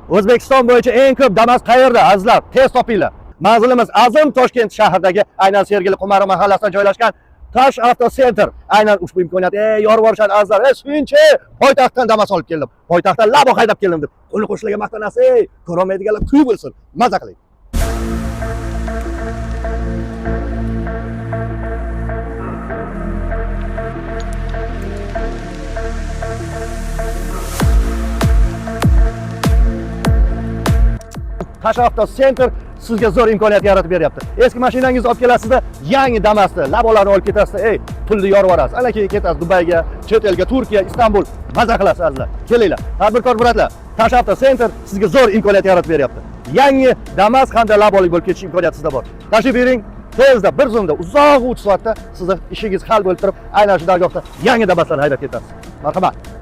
O'zbekiston bo'yicha eng ko'p Damas qayerda? Azizlar, tez topinglar. Manzilimiz Azim Toshkent shahridagi aynan Sergeli Qumari mahallasida joylashgan Tosh Avto Center. Aynan ushbu imkoniyat yorvorishadi azizlar. Shuncha poytaxtdan Damas olib keldim. Poytaxtdan labo haydab keldim deb. Qo'li qo'shlarga maqtanasiz. Ko'rolmaydiganlar kuy bo'lsin. Maza qiling. Tosh Avto Center sizga zo'r imkoniyat yaratib beryapti. Eski mashinangizni olib kelasizda, yangi Damasni, labolarni olib ketasiz. Pulni yorib olasiz. Ana keyin ketasiz Dubayga, chet elga, Turkiya, Istanbul maza qilasiz azizlar. Kelinglar. Tadbirkor bratlar, Tosh Avto Center sizga zo'r imkoniyat yaratib beryapti. Yangi Damas hamda labolik bo'lib ketish imkoniyati sizda bor. Tashrif bering. Tezda, bir zumda, uzoq 3 soatda sizni ishingiz hal bo'lib turib, aynan shu dargohda yangi Damaslarni haydab ketasiz. Marhamat.